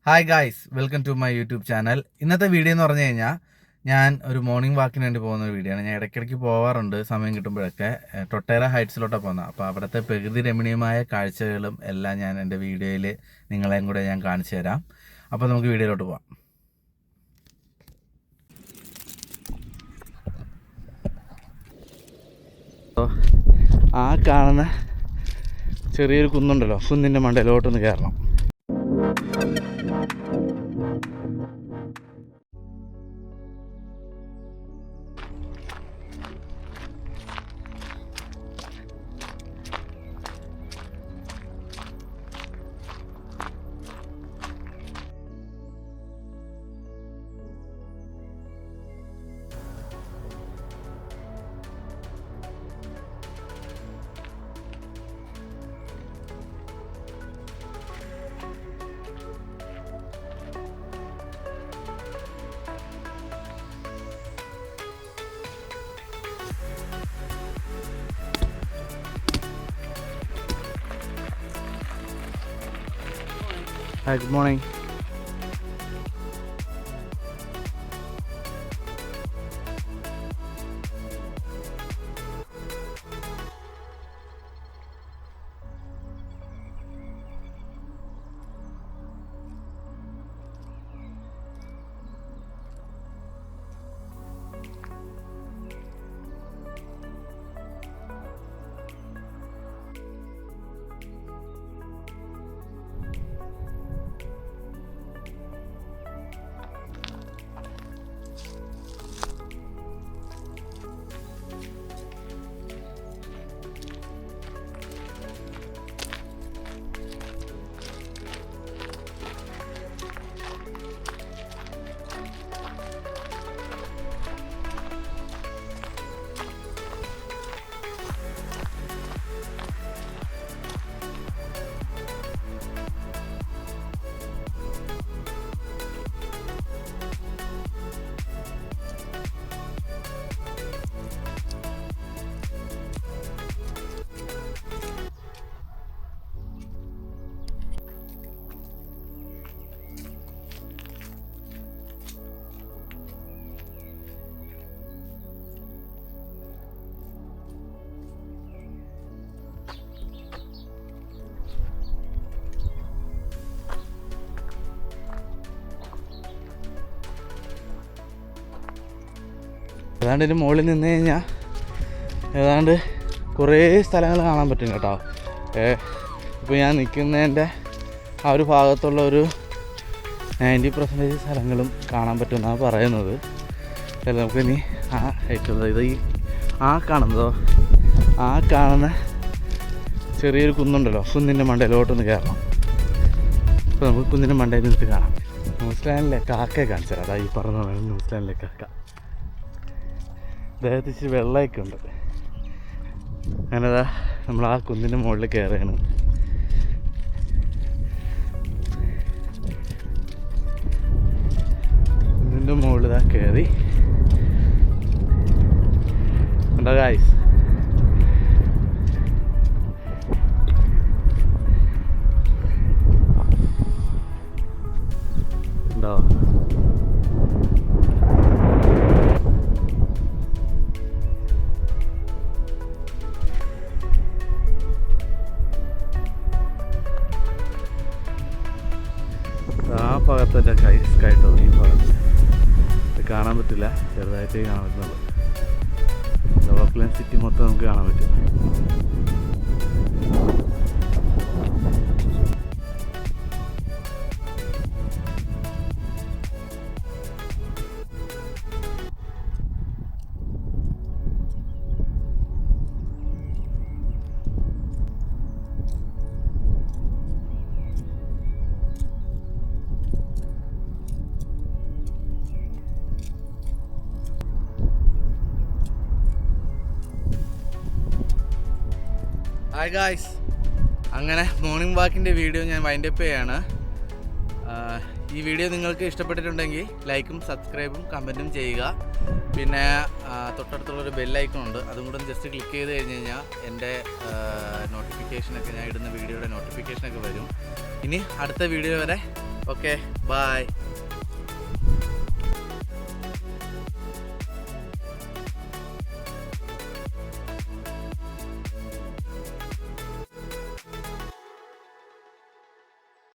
Hi guys, welcome to my YouTube channel. ഇന്നത്തെ video എന്ന് പറഞ്ഞു കഴിഞ്ഞാൽ ഞാൻ ഒരു മോർണിംഗ് വാക്കിന് വേണ്ടി പോകുന്ന ഒരു വീഡിയോ ആണ്. ഞാൻ ഇടയ്ക്കിടയ്ക്ക് പോകാറുണ്ട് സമയം കിട്ടുമ്പോഴൊക്കെ. ടൊട്ടേറ ഹൈറ്റ്സിലോട്ടാണ് പോകുന്നത്. അപ്പോൾ അവിടുത്തെ പ്രകൃതി രമണീയമായ കാഴ്ചകളും എല്ലാം ഞാൻ എൻ്റെ വീഡിയോയിൽ നിങ്ങളെയും കൂടെ ഞാൻ കാണിച്ചു തരാം. അപ്പോൾ നമുക്ക് വീഡിയോയിലോട്ട് പോകാം. ആ കാണുന്ന ചെറിയൊരു കുന്നുണ്ടല്ലോ, കുന്നിൻ്റെ മണ്ടയിലോട്ടൊന്ന് കയറണം. Hi, good morning. ഏതാണ്ട് ഇതിന് മുകളിൽ നിന്ന് കഴിഞ്ഞാൽ ഏതാണ്ട് കുറേ സ്ഥലങ്ങൾ കാണാൻ പറ്റും കേട്ടോ. ഇപ്പോൾ ഞാൻ നിൽക്കുന്നതിൻ്റെ ആ ഒരു ഭാഗത്തുള്ള ഒരു 90% സ്ഥലങ്ങളും കാണാൻ പറ്റുമെന്നാണ് പറയുന്നത്. നമുക്ക് ഇനി ആ ഹൈറ്റുള്ളത് ഇത് ആ കാണുന്ന ചെറിയൊരു കുന്നുണ്ടല്ലോ, കുന്നിൻ്റെ മണ്ടയിലോട്ടൊന്ന് കയറണം. അപ്പോൾ നമുക്ക് കുന്നിൻ്റെ മണ്ടയിൽ നിന്നിട്ട് കാണാം. ന്യൂസിലാൻഡിലെ കാക്കയെ കാണിച്ചു തരാം. അതാ ഈ പറഞ്ഞ ന്യൂസിലാൻഡിലെ കാക്ക. ദേഹത്ത് ഇച്ചിരി വെള്ളമൊക്കെ ഉണ്ട്. അങ്ങനെതാ നമ്മൾ ആ കുന്നിൻ്റെ മുകളിൽ കയറുകയാണ്. കുന്നിൻ്റെ മുകളിൽ ഇതാ കയറി. ഉണ്ടോ ഗായ്സ്? ഉണ്ടോ? ആ ഭാഗത്തല്ല സ്കൈട്ടോ, ഈ ഭാഗത്ത് ഇത് കാണാൻ പറ്റില്ല, ചെറുതായിട്ടേ കാണാൻ പറ്റുന്നുള്ളൂ. ഓക്ലൻഡ് സിറ്റി മൊത്തം നമുക്ക് കാണാൻ പറ്റും. ഹായ് ഗായ്സ്, അങ്ങനെ മോർണിംഗ് വാക്കിൻ്റെ വീഡിയോ ഞാൻ വൈൻഡപ്പ് ചെയ്യാണ്. ഈ വീഡിയോ നിങ്ങൾക്ക് ഇഷ്ടപ്പെട്ടിട്ടുണ്ടെങ്കിൽ ലൈക്കും സബ്സ്ക്രൈബും കമൻറ്റും ചെയ്യുക. പിന്നെ തൊട്ടടുത്തുള്ളൊരു ബെല്ലൈക്കണുണ്ട്, അതും കൂടെ ജസ്റ്റ് ക്ലിക്ക് ചെയ്ത് കഴിഞ്ഞ് കഴിഞ്ഞാൽ എൻ്റെ നോട്ടിഫിക്കേഷനൊക്കെ, ഞാൻ ഇടുന്ന വീഡിയോയുടെ നോട്ടിഫിക്കേഷനൊക്കെ വരും. ഇനി അടുത്ത വീഡിയോ വരെ ഓക്കെ, ബായ്.